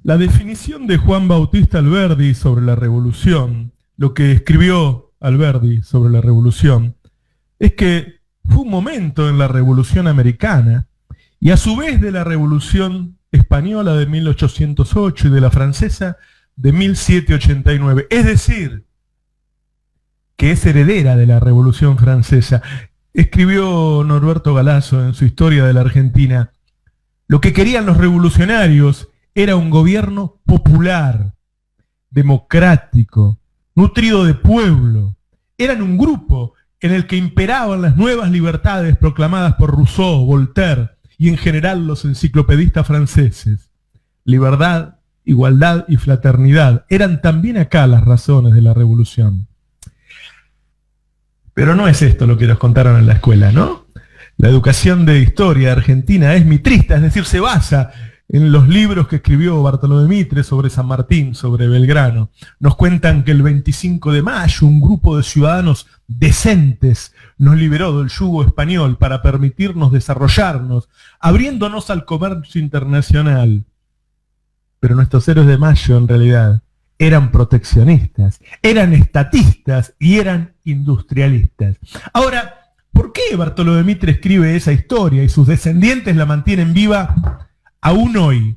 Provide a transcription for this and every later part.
La definición de Juan Bautista Alberdi sobre la revolución, lo que escribió Alberdi sobre la revolución, es que fue un momento en la Revolución Americana y a su vez de la Revolución Española de 1808 y de la Francesa de 1789. Es decir, que es heredera de la Revolución Francesa. Escribió Norberto Galazo en su Historia de la Argentina: lo que querían los revolucionarios era un gobierno popular, democrático, nutrido de pueblo. Eran un grupo en el que imperaban las nuevas libertades proclamadas por Rousseau, Voltaire y en general los enciclopedistas franceses. Libertad, igualdad y fraternidad eran también acá las razones de la revolución. Pero no es esto lo que nos contaron en la escuela, ¿no? La educación de historia argentina es mitrista, es decir, se basa en los libros que escribió Bartolomé Mitre sobre San Martín, sobre Belgrano. Nos cuentan que el 25 de mayo un grupo de ciudadanos decentes nos liberó del yugo español para permitirnos desarrollarnos, abriéndonos al comercio internacional. Pero nuestros héroes de mayo en realidad eran proteccionistas, eran estatistas y eran industrialistas. Ahora, ¿por qué Bartolomé Mitre escribe esa historia y sus descendientes la mantienen viva aún hoy?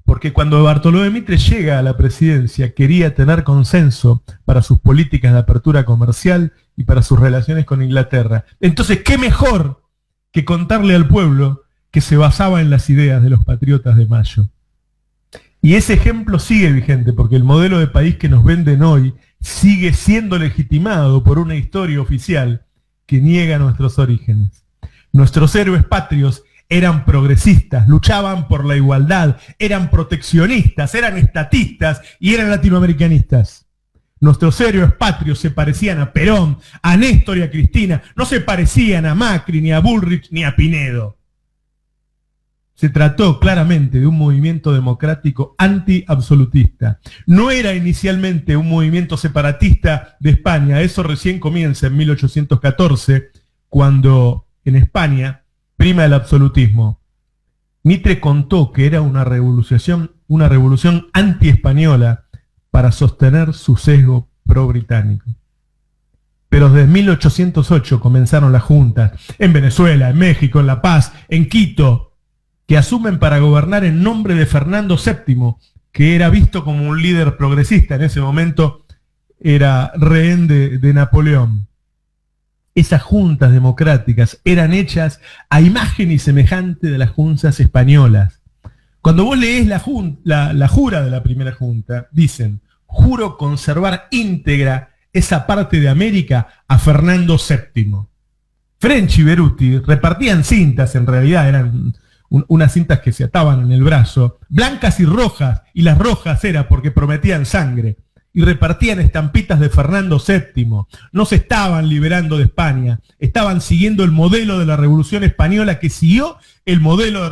Porque cuando Bartolomé Mitre llega a la presidencia quería tener consenso para sus políticas de apertura comercial y para sus relaciones con Inglaterra. Entonces, ¿qué mejor que contarle al pueblo que se basaba en las ideas de los patriotas de Mayo? Y ese ejemplo sigue vigente porque el modelo de país que nos venden hoy sigue siendo legitimado por una historia oficial que niega nuestros orígenes. Nuestros héroes patrios eran progresistas, luchaban por la igualdad, eran proteccionistas, eran estatistas y eran latinoamericanistas. Nuestros héroes patrios se parecían a Perón, a Néstor y a Cristina, no se parecían a Macri, ni a Bullrich, ni a Pinedo. Se trató claramente de un movimiento democrático anti-absolutista. No era inicialmente un movimiento separatista de España, eso recién comienza en 1814, cuando en España prima el absolutismo. Mitre contó que era una revolución anti-española para sostener su sesgo pro-británico. Pero desde 1808 comenzaron las juntas, en Venezuela, en México, en La Paz, en Quito, que asumen para gobernar en nombre de Fernando VII, que era visto como un líder progresista, en ese momento era rehén de Napoleón. Esas juntas democráticas eran hechas a imagen y semejante de las juntas españolas. Cuando vos leés la jura de la primera junta, dicen: juro conservar íntegra esa parte de América a Fernando VII. French y Beruti repartían cintas, en realidad eran unas cintas que se ataban en el brazo, blancas y rojas, y las rojas era porque prometían sangre, y repartían estampitas de Fernando VII. No se estaban liberando de España, estaban siguiendo el modelo de la Revolución Española que siguió el modelo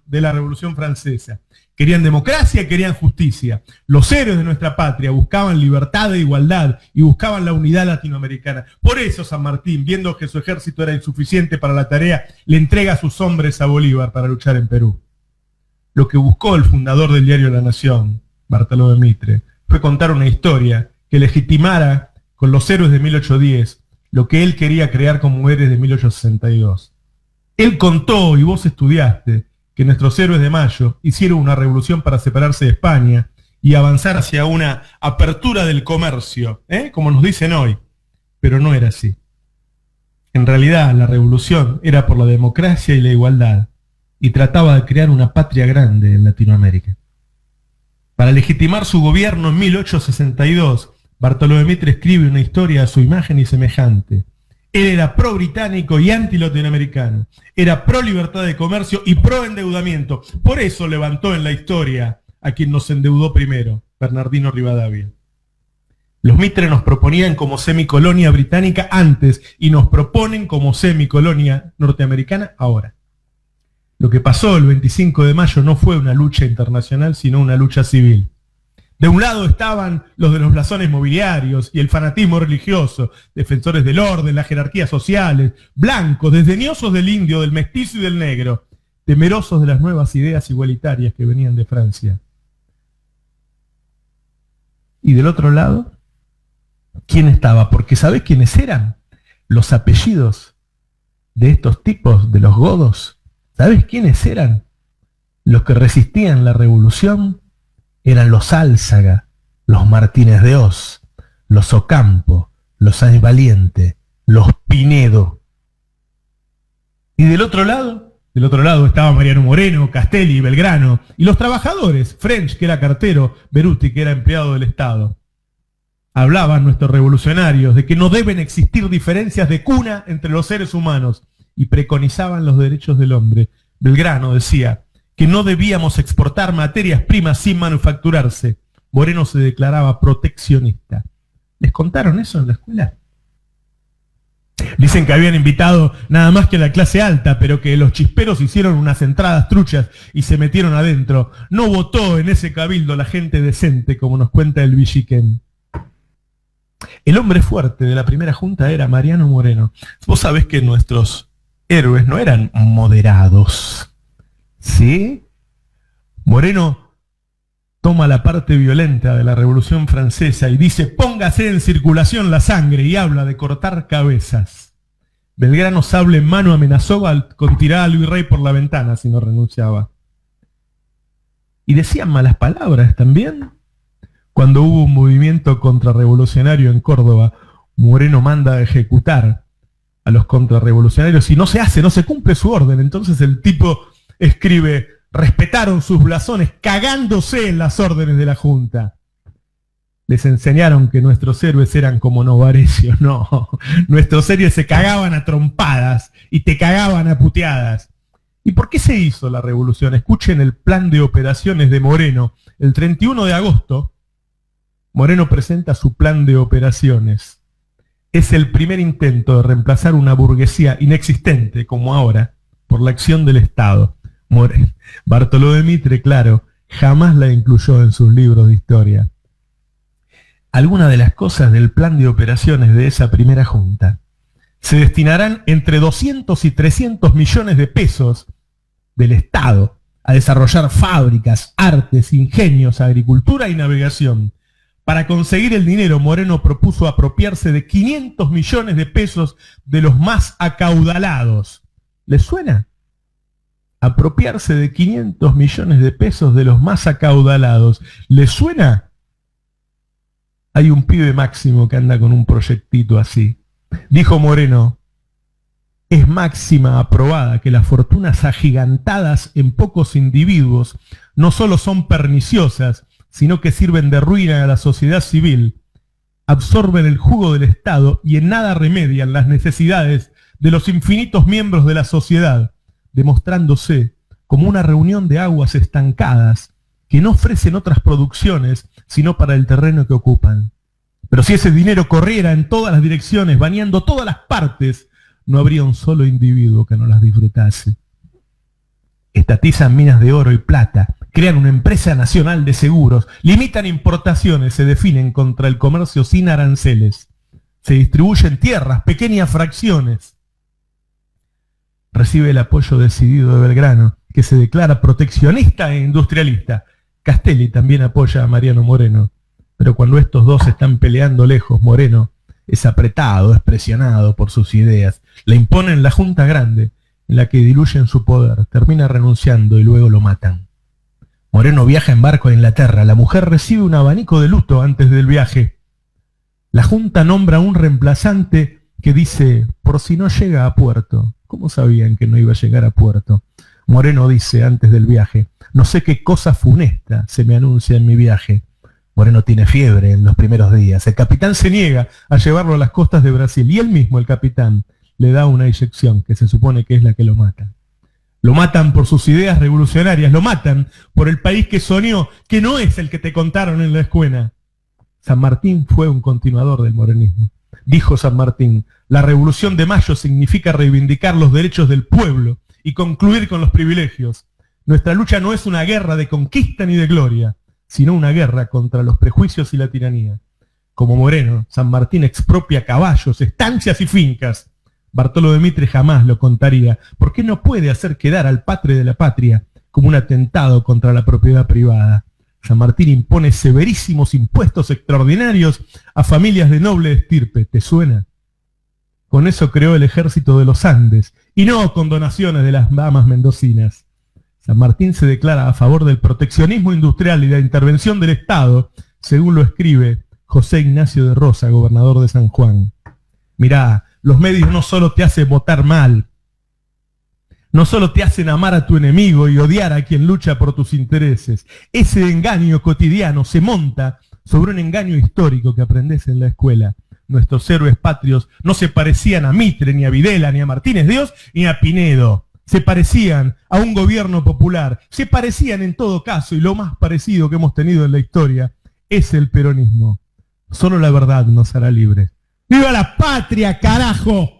de la Revolución Francesa. Querían democracia, querían justicia. Los héroes de nuestra patria buscaban libertad e igualdad y buscaban la unidad latinoamericana. Por eso San Martín, viendo que su ejército era insuficiente para la tarea, le entrega a sus hombres a Bolívar para luchar en Perú. Lo que buscó el fundador del diario La Nación, Bartolomé Mitre, fue contar una historia que legitimara con los héroes de 1810 lo que él quería crear como héroes de 1862. Él contó, y vos estudiaste, que nuestros héroes de Mayo hicieron una revolución para separarse de España y avanzar hacia una apertura del comercio, como nos dicen hoy. Pero no era así. En realidad, la revolución era por la democracia y la igualdad, y trataba de crear una patria grande en Latinoamérica. Para legitimar su gobierno en 1862, Bartolomé Mitre escribe una historia a su imagen y semejante. Él era pro-británico y anti-latinoamericano. Era pro-libertad de comercio y pro-endeudamiento. Por eso levantó en la historia a quien nos endeudó primero, Bernardino Rivadavia. Los Mitre nos proponían como semicolonia británica antes y nos proponen como semicolonia norteamericana ahora. Lo que pasó el 25 de mayo no fue una lucha internacional, sino una lucha civil. De un lado estaban los de los blasones mobiliarios y el fanatismo religioso, defensores del orden, las jerarquías sociales, blancos, desdeñosos del indio, del mestizo y del negro, temerosos de las nuevas ideas igualitarias que venían de Francia. Y del otro lado, ¿quién estaba? Porque ¿sabés quiénes eran? Los apellidos de estos tipos, de los godos. ¿Sabés quiénes eran? Los que resistían la revolución eran los Álzaga, los Martínez de Hoz, los Ocampo, los Sáenz Valiente, los Pinedo. Y del otro lado estaba Mariano Moreno, Castelli, Belgrano, y los trabajadores, French, que era cartero, Beruti, que era empleado del Estado. Hablaban nuestros revolucionarios de que no deben existir diferencias de cuna entre los seres humanos y preconizaban los derechos del hombre. Belgrano decía que no debíamos exportar materias primas sin manufacturarse. Moreno se declaraba proteccionista. ¿Les contaron eso en la escuela? Dicen que habían invitado nada más que a la clase alta, pero que los chisperos hicieron unas entradas truchas y se metieron adentro. No votó en ese cabildo la gente decente, como nos cuenta el Villiquen. El hombre fuerte de la primera junta era Mariano Moreno. Vos sabés que nuestros héroes no eran moderados, ¿sí? Moreno toma la parte violenta de la Revolución Francesa y dice: póngase en circulación la sangre, y habla de cortar cabezas. Belgrano, sable en mano, amenazó con tirar al virrey por la ventana si no renunciaba. Y decían malas palabras también. Cuando hubo un movimiento contrarrevolucionario en Córdoba, Moreno manda a ejecutar a los contrarrevolucionarios y no se hace, no se cumple su orden. Entonces el tipo escribe: respetaron sus blasones cagándose en las órdenes de la Junta. Les enseñaron que nuestros héroes eran como Novarecio. No, nuestros héroes se cagaban a trompadas y te cagaban a puteadas. ¿Y por qué se hizo la revolución? Escuchen el plan de operaciones de Moreno. El 31 de agosto, Moreno presenta su plan de operaciones. Es el primer intento de reemplazar una burguesía inexistente, como ahora, por la acción del Estado. Bartolomé de Mitre, claro, jamás la incluyó en sus libros de historia. Algunas de las cosas del plan de operaciones de esa primera junta: se destinarán entre 200 y 300 millones de pesos del Estado a desarrollar fábricas, artes, ingenios, agricultura y navegación. Para conseguir el dinero, Moreno propuso apropiarse de 500 millones de pesos de los más acaudalados. ¿Les suena? Apropiarse de 500 millones de pesos de los más acaudalados. ¿Les suena? Hay un pibe Máximo que anda con un proyectito así. Dijo Moreno: es máxima aprobada que las fortunas agigantadas en pocos individuos no solo son perniciosas, sino que sirven de ruina a la sociedad civil, absorben el jugo del Estado y en nada remedian las necesidades de los infinitos miembros de la sociedad, demostrándose como una reunión de aguas estancadas que no ofrecen otras producciones sino para el terreno que ocupan. Pero si ese dinero corriera en todas las direcciones, bañando todas las partes, no habría un solo individuo que no las disfrutase. Estatizan minas de oro y plata, crean una empresa nacional de seguros, limitan importaciones, se definen contra el comercio sin aranceles, se distribuyen tierras, pequeñas fracciones. Recibe el apoyo decidido de Belgrano, que se declara proteccionista e industrialista. Castelli también apoya a Mariano Moreno, pero cuando estos dos están peleando lejos, Moreno es apretado, es presionado por sus ideas. Le imponen la Junta Grande, en la que diluyen su poder, termina renunciando y luego lo matan. Moreno viaja en barco a Inglaterra. La mujer recibe un abanico de luto antes del viaje. La Junta nombra un reemplazante que dice: por si no llega a puerto. ¿Cómo sabían que no iba a llegar a puerto? Moreno dice antes del viaje: no sé qué cosa funesta se me anuncia en mi viaje. Moreno tiene fiebre en los primeros días. El capitán se niega a llevarlo a las costas de Brasil y él mismo, el capitán, le da una inyección que se supone que es la que lo mata. Lo matan por sus ideas revolucionarias, lo matan por el país que soñó, que no es el que te contaron en la escuela. San Martín fue un continuador del morenismo. Dijo San Martín: la Revolución de Mayo significa reivindicar los derechos del pueblo y concluir con los privilegios. Nuestra lucha no es una guerra de conquista ni de gloria, sino una guerra contra los prejuicios y la tiranía. Como Moreno, San Martín expropia caballos, estancias y fincas. Bartolo de Mitre jamás lo contaría, porque no puede hacer quedar al padre de la patria como un atentado contra la propiedad privada. San Martín impone severísimos impuestos extraordinarios a familias de noble estirpe. ¿Te suena? Con eso creó el ejército de los Andes, y no con donaciones de las damas mendocinas. San Martín se declara a favor del proteccionismo industrial y de la intervención del Estado, según lo escribe José Ignacio de Rosa, gobernador de San Juan. Mirá, los medios no solo te hacen votar mal, no solo te hacen amar a tu enemigo y odiar a quien lucha por tus intereses. Ese engaño cotidiano se monta sobre un engaño histórico que aprendes en la escuela. Nuestros héroes patrios no se parecían a Mitre, ni a Videla, ni a Martínez Dios, ni a Pinedo. Se parecían a un gobierno popular. Se parecían en todo caso, y lo más parecido que hemos tenido en la historia es el peronismo. Solo la verdad nos hará libres. ¡Viva la patria, carajo!